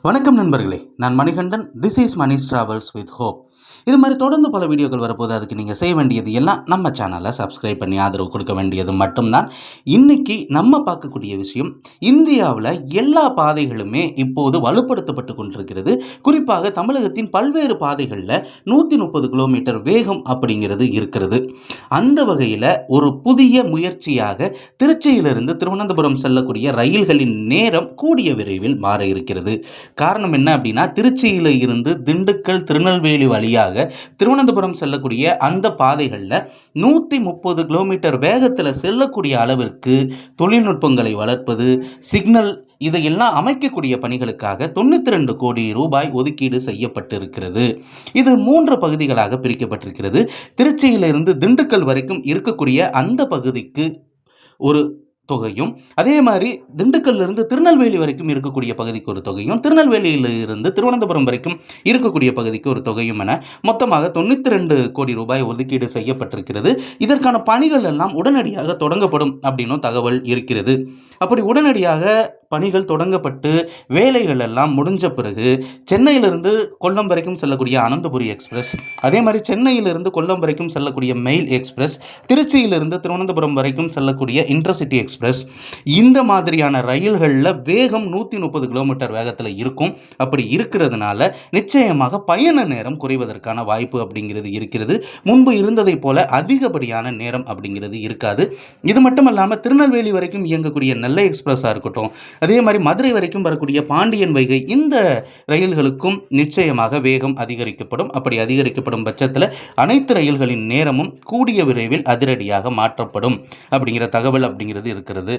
வணக்கம் நண்பர்களே, நான் Manikandan. This is Mani's travels with hope. இது மாதிரி தொடர்ந்து பல வீடியோக்கள் வரப்போது. அதுக்கு நீங்கள் செய்ய வேண்டியது எல்லாம் நம்ம சேனலை சப்ஸ்கிரைப் பண்ணி ஆதரவு கொடுக்க வேண்டியது மட்டும்தான். இன்னைக்கு நம்ம பார்க்கக்கூடிய விஷயம், இந்தியாவில் எல்லா பாதைகளுமே இப்போது வலுப்படுத்தப்பட்டு கொண்டிருக்கிறது. குறிப்பாக தமிழகத்தின் பல்வேறு பாதைகளில் 130 கிலோமீட்டர் வேகம் அப்படிங்கிறது இருக்கிறது. அந்த வகையில் ஒரு புதிய முயற்சியாக திருச்சியிலிருந்து திருவனந்தபுரம் செல்லக்கூடிய ரயில்களின் நேரம் கூடிய விரைவில் மாற இருக்கிறது. காரணம் என்ன அப்படின்னா, திருச்சியில் இருந்து திண்டுக்கல், திருநெல்வேலி வழியாக திருவனந்தபுரம் செல்லக்கூடிய அந்த பாதைகளில் 130 கிலோமீட்டர் வேகத்தில் செல்லக்கூடிய அளவிற்கு தொழில்நுட்பங்களை வளர்ப்பது, சிக்னல் இதையெல்லாம் அமைக்கக்கூடிய பணிகளுக்காக 92 கோடி ரூபாய் ஒதுக்கீடு செய்யப்பட்டிருக்கிறது. இது 3 பகுதிகளாக பிரிக்கப்பட்டிருக்கிறது. திருச்சியிலிருந்து திண்டுக்கல் வரைக்கும் இருக்கக்கூடிய அந்த பகுதிக்கு ஒரு தொகையும், அதே மாதிரி திண்டுக்கல்லிருந்து திருநெல்வேலி வரைக்கும் இருக்கக்கூடிய பகுதிக்கு ஒரு தொகையும், திருநெல்வேலியிலிருந்து திருவனந்தபுரம் வரைக்கும் இருக்கக்கூடிய பகுதிக்கு ஒரு தொகையும் என மொத்தமாக 92 கோடி ரூபாய் ஒதுக்கீடு செய்யப்பட்டிருக்கிறது. இதற்கான பணிகள் எல்லாம் உடனடியாக தொடங்கப்படும் அப்படின்னும் தகவல் இருக்கிறது. அப்படி உடனடியாக பணிகள் தொடங்கப்பட்டு வேலைகள் எல்லாம் முடிஞ்ச பிறகு சென்னையிலிருந்து கொல்லம் வரைக்கும் செல்லக்கூடிய அனந்தபுரி எக்ஸ்பிரஸ், அதே மாதிரி சென்னையிலிருந்து கொல்லம் வரைக்கும் செல்லக்கூடிய மெயில் எக்ஸ்பிரஸ், திருச்சியிலிருந்து திருவனந்தபுரம் வரைக்கும் செல்லக்கூடிய இன்டர்சிட்டி எக்ஸ்பிரஸ், இந்த மாதிரியான ரயில்களில் வேகம் 130 கிலோமீட்டர் வேகத்தில் இருக்கும். அப்படி இருக்கிறதுனால நிச்சயமாக பயண நேரம் குறைவதற்கான வாய்ப்பு அப்படிங்கிறது இருக்கிறது. முன்பு இருந்ததை போல அதிகப்படியான நேரம் அப்படிங்கிறது இருக்காது. இது மட்டும் இல்லாமல் திருநெல்வேலி வரைக்கும் இயங்கக்கூடிய நெல்லை எக்ஸ்பிரஸாக இருக்கட்டும், அதே மாதிரி மதுரை வரைக்கும் வரக்கூடிய பாண்டியன் வைகை, இந்த ரயில்களுக்கும் நிச்சயமாக வேகம் அதிகரிக்கப்படும். அப்படி அதிகரிக்கப்படும் பட்சத்தில் அனைத்து ரயில்களின் நேரமும் கூடிய விரைவில் அதிரடியாக மாற்றப்படும் அப்படிங்கிற தகவல் அப்படிங்கிறது இருக்கிறது.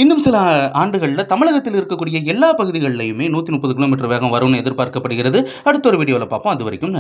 இன்னும் சில ஆண்டுகளில் தமிழகத்தில் இருக்கக்கூடிய எல்லா பகுதிகளிலையுமே 130 கிலோமீட்டர் வேகம் வரும்னு எதிர்பார்க்கப்படுகிறது. அடுத்த ஒரு வீடியோவில் பார்ப்போம். அது வரைக்கும்